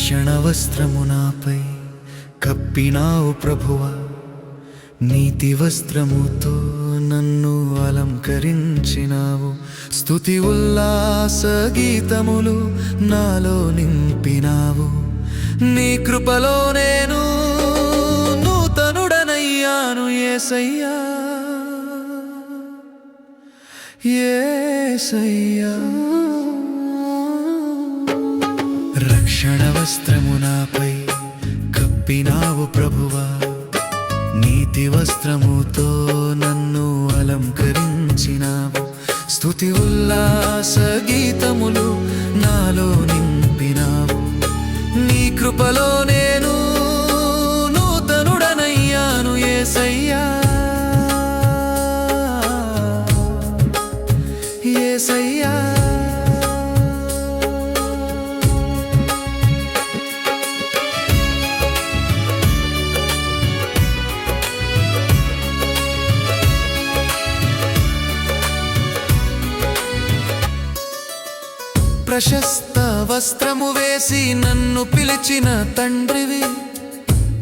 రక్షణ వస్త్రము నాపై కప్పినావు ప్రభువా, నీతి వస్త్రముతో నన్ను అలంకరించినావు. స్తుతి ఉల్లాస గీతములు నాలో నింపినావు. నీ కృపలో నేను నూతనుడనయ్యాను యేసయ్యా, యేసయ్యా. రక్షణ వస్త్రము నాపై కప్పినావు ప్రభువా, నీతి వస్త్రముతో నన్ను అలంకరించినావు. స్తుతి ఉల్లాస గీతములు నాలో నింపినావు. నీ కృపలో నేను నూతనుడనయ్యాను యేసయ్యా, యేసయ్యా. ప్రశస్త వస్త్రము వేసి నన్ను పిలిచిన తండ్రివి,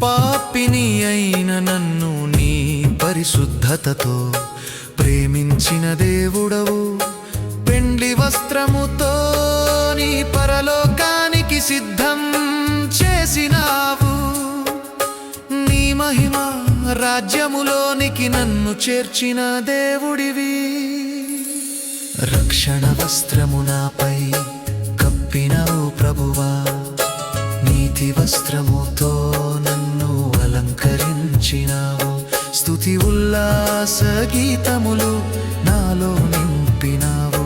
పాపిని అయిన నన్ను నీ పరిశుద్ధతతో ప్రేమించిన దేవుడవు. పెండ్లి వస్త్రముతో నీ పరలోకానికి సిద్ధం చేసినావు. నీ మహిమ రాజ్యములోనికి నన్ను చేర్చిన దేవుడివి. రక్షణ వస్త్రము నాపై కప్పినావు ప్రభువా, నీతి వస్త్రముతో నన్ను అలంకరించినావు. స్తుతి ఉల్లాస గీతములు నాలో నింపినావు.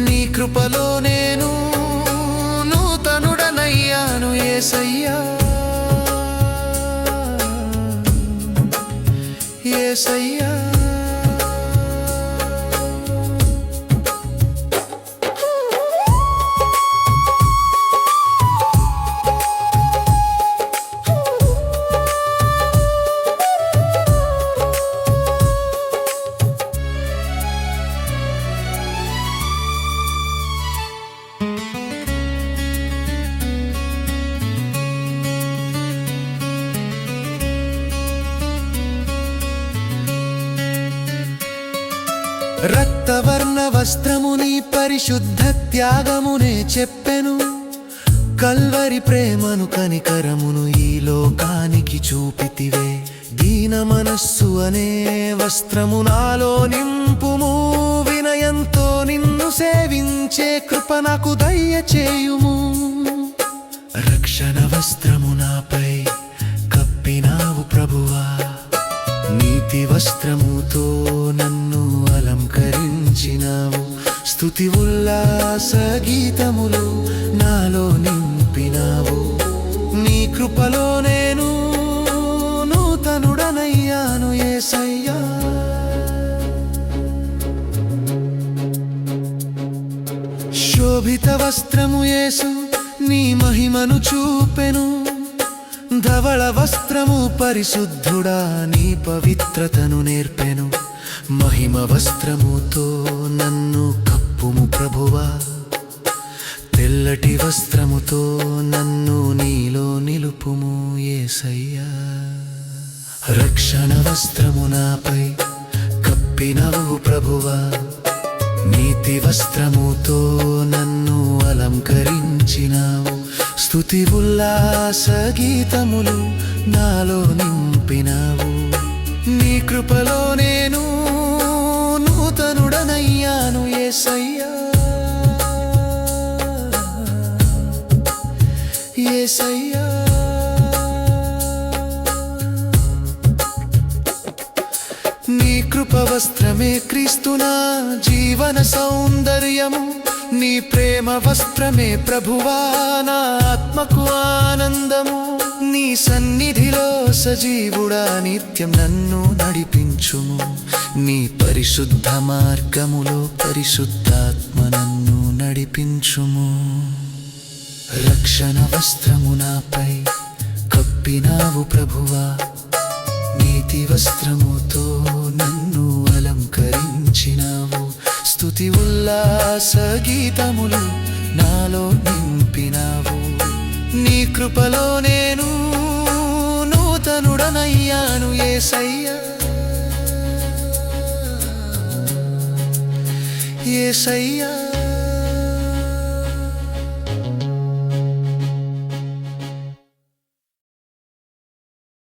నీ కృపలో నేను నూతనుడనయ్యాను యేసయ్యా, యేసయ్యా. రక్తవర్ణ వస్త్రము నీ పరిశుద్ధ త్యాగమునే చెప్పెను. కల్వరి ప్రేమను కనికరమును ఈ లోకానికి చూపితివే. దీన మనస్సు అనే వస్త్రము నాలో నింపుము. వినయంతో నిన్ను సేవించే కృప నాకు దయచేయుము. రక్షణ వస్త్రము నాపై కప్పినావు ప్రభువా, నీతి వస్త్రముతో నన్ను అలంకరించినావు. స్తుతి ఉల్లాస గీతములు నాలో నింపినావు. నీ కృపలో నేను నూతనుడనయ్యాను యేసయ్యా, శోభిత వస్త్రము యేసు నీ మహిమను చూపెను. ధవళ వస్త్రము పరిశుద్ధుడా నీ పవిత్రతను నేర్పెను. మహిమ వస్త్రముతో నన్ను కప్పుము ప్రభువా, తెల్లటి వస్త్రముతో నన్ను నీలో నిలుపుము యేసయ్యా. రక్షణ వస్త్రము నాపై కప్పినవు ప్రభువా, నీతి వస్త్రముతో నన్ను అలంకరించినావు. స్తుతి ఉల్లాస గీతములు నాలో నింపినావు. నీ కృపలో నేను నూతనుడనయ్యాను యేసయ్యా, యేసయ్యా. నీ కృప వస్త్రమే క్రీస్తునా జీవన సౌందర్యము. నీ ప్రేమ వస్త్రమే ప్రభువా నా ఆత్మకు ఆనందము. నీ సన్నిధిలో సజీవుడా నిత్యం నన్ను నడిపించుము. నీ పరిశుద్ధ మార్గములో పరిశుద్ధాత్మ నన్ను నడిపించుము. రక్షణ వస్త్రము నాపై కప్పినావు ప్రభువా, నీతి వస్త్రముతో నన్ను అలంకరించినావు. స్తుతి ఉల్లాస గీతములు నాలో నింపినావు. నీ కృపలో నేను నూతనుడనయ్యాను యేసయ్యా యేసయ్యా